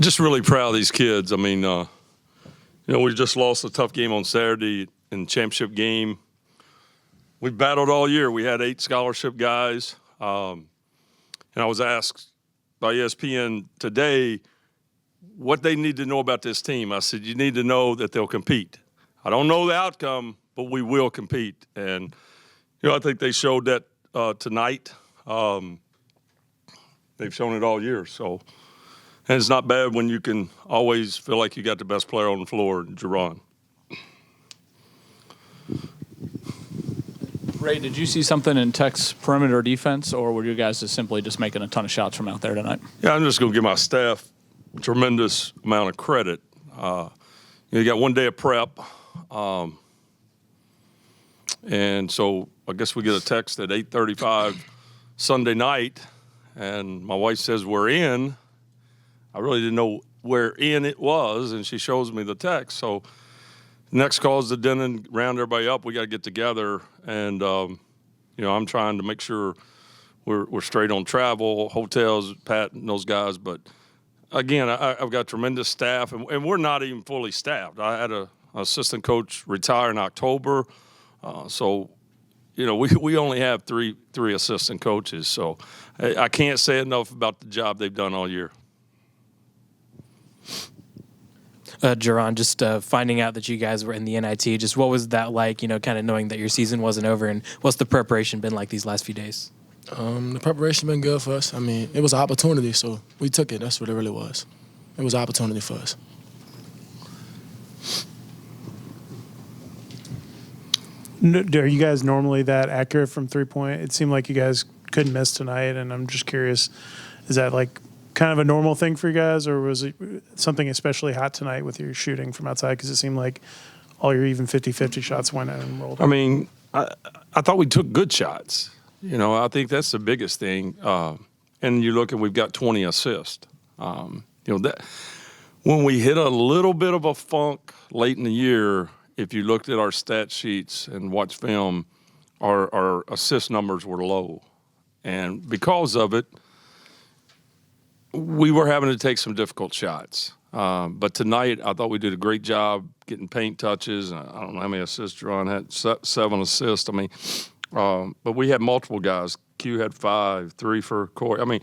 Just really proud of these kids. I mean, we just lost a tough game on Saturday in the championship game. We battled all year. We had 8 scholarship guys. And I was asked by ESPN today what they need to know about this team. I said, you need to know that they'll compete. I don't know the outcome, but we will compete. And, I think they showed that tonight. They've shown it all year. So, and it's not bad when you can always feel like you got the best player on the floor, Jaron. Ray, did you see something in Tech's perimeter defense, or were you guys just simply making a ton of shots from out there tonight? Yeah, I'm just going to give my staff a tremendous amount of credit. You got one day of prep, and so I guess we get a text at 8:35 Sunday night, and my wife says we're in. I really didn't know where in it was, and she shows me the text. So next call is the dinner and round everybody up. We got to get together, and I'm trying to make sure we're straight on travel, hotels, Pat and those guys. But again, I've got tremendous staff, and we're not even fully staffed. I had an assistant coach retire in October, so we only have three assistant coaches. So I can't say enough about the job they've done all year. Jaron, just finding out that you guys were in the NIT, just what was that like, kind of knowing that your season wasn't over, and what's the preparation been like these last few days? The preparation been good for us. I mean, it was an opportunity, so we took it. That's what it really was. It was an opportunity for us. Are you guys normally that accurate from three-point? It seemed like you guys couldn't miss tonight, and I'm just curious, is that like kind of a normal thing for you guys, or was it something especially hot tonight with your shooting from outside? Because it seemed like all your even 50-50 shots went in and rolled. I mean, I thought we took good shots. I think that's the biggest thing. And you look and we've got 20 assists. That when we hit a little bit of a funk late in the year, if you looked at our stat sheets and watched film, our assist numbers were low. And because of it, we were having to take some difficult shots. But tonight, I thought we did a great job getting paint touches. I don't know how many assists Jaron had, 7 assists. I mean, but we had multiple guys. Q had 5, 3 for Corey. I mean,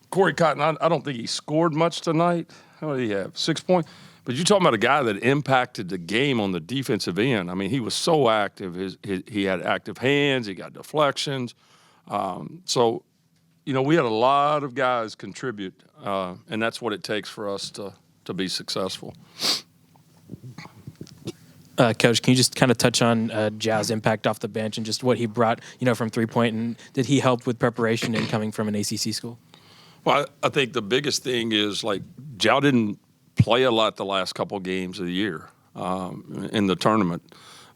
Corey Cotton, I don't think he scored much tonight. How did he have? 6 points? But you're talking about a guy that impacted the game on the defensive end. I mean, he was so active. He had active hands. He got deflections. So, we had a lot of guys contribute, and that's what it takes for us to be successful. Coach, can you just kind of touch on Jaz's impact off the bench and just what he brought, from three-point, and did he help with preparation and coming from an ACC school? Well, I think the biggest thing is, Jao didn't play a lot the last couple of games of the year in the tournament.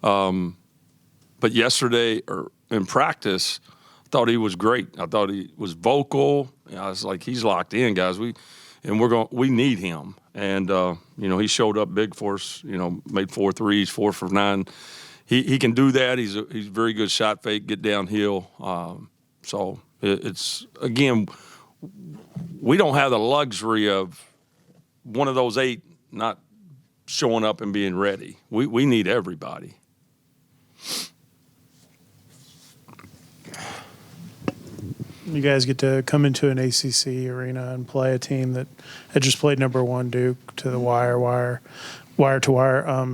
But yesterday, or in practice, I thought he was great. I thought he was vocal. I was like, he's locked in, guys. We need him. And, he showed up big for us, made 4 threes, 4 for 9. He can do that. He's a very good shot fake, get downhill. So it's, again, we don't have the luxury of one of those 8 not showing up and being ready. We need everybody. You guys get to come into an ACC arena and play a team that had just played number 1 Duke to the wire to wire.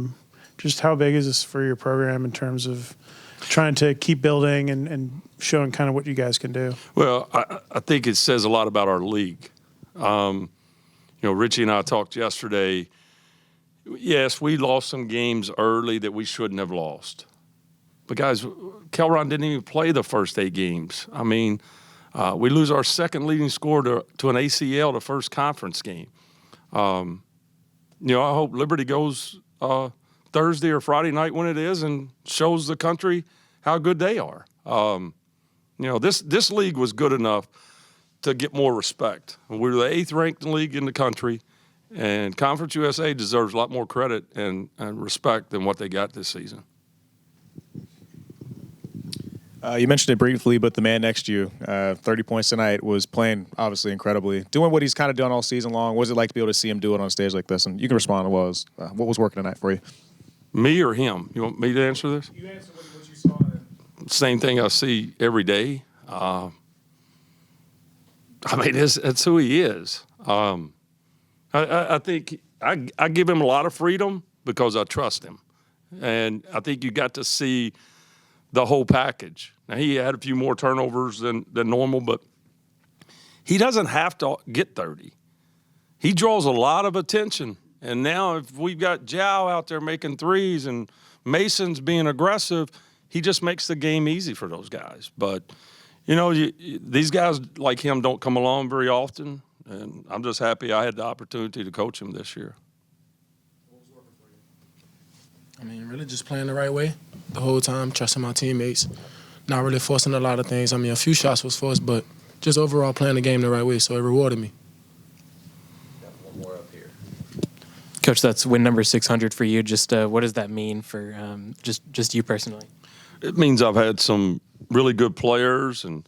Just how big is this for your program in terms of trying to keep building and showing kind of what you guys can do? Well, I think it says a lot about our league. Richie and I talked yesterday. Yes, we lost some games early that we shouldn't have lost. But, guys, Kelron didn't even play the first 8 games. I mean, we lose our second leading scorer to an ACL the first conference game. I hope Liberty goes Thursday or Friday night when it is and shows the country how good they are. This league was good enough to get more respect. We're the 8th ranked league in the country, and Conference USA deserves a lot more credit and respect than what they got this season. You mentioned it briefly, but the man next to you, 30 points tonight, was playing obviously incredibly, doing what he's kind of done all season long. What was it like to be able to see him do it on stage like this? And you can respond to what was working tonight for you. Me or him? You want me to answer this? You answer what you saw. Same thing I see every day. I mean, that's who he is. I think I give him a lot of freedom because I trust him. And I think you got to see the whole package. Now, he had a few more turnovers than normal, but he doesn't have to get 30. He draws a lot of attention. And now if we've got Jow out there making threes and Mason's being aggressive, he just makes the game easy for those guys. But, these guys like him don't come along very often, and I'm just happy I had the opportunity to coach him this year. I mean, really just playing the right way the whole time, trusting my teammates, not really forcing a lot of things. I mean, a few shots was forced, but just overall playing the game the right way, so it rewarded me. Got one more up here. Coach, that's win number 600 for you. Just what does that mean for just you personally? It means I've had some really good players and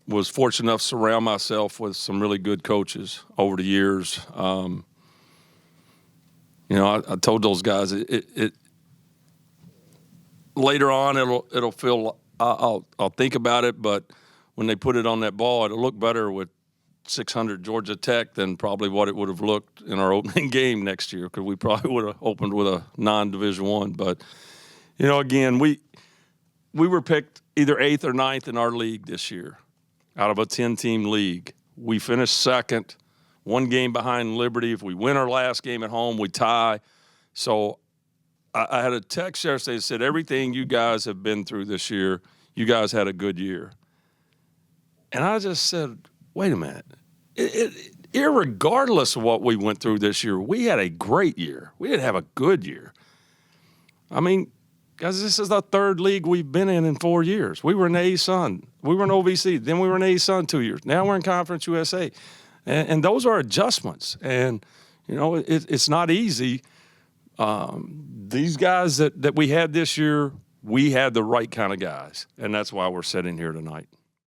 was fortunate enough to surround myself with some really good coaches over the years. I told those guys it later on it'll feel I'll think about it, but when they put it on that ball, it'll look better with 600 Georgia Tech than probably what it would have looked in our opening game next year, because we probably would have opened with a non-Division I. But again, we were picked either 8th or 9th in our league this year out of a 10-team league. We finished second, one game behind Liberty. If we win our last game at home, we tie. So I had a text yesterday that said, everything you guys have been through this year, you guys had a good year. And I just said, wait a minute. Irregardless of what we went through this year, we had a great year. We didn't have a good year. I mean, guys, this is the third league we've been in 4 years. We were in A-Sun. We were in OVC. Then we were in A-Sun 2 years. Now we're in Conference USA. And those are adjustments. And, it's not easy. These guys that we had this year, we had the right kind of guys. And that's why we're sitting here tonight.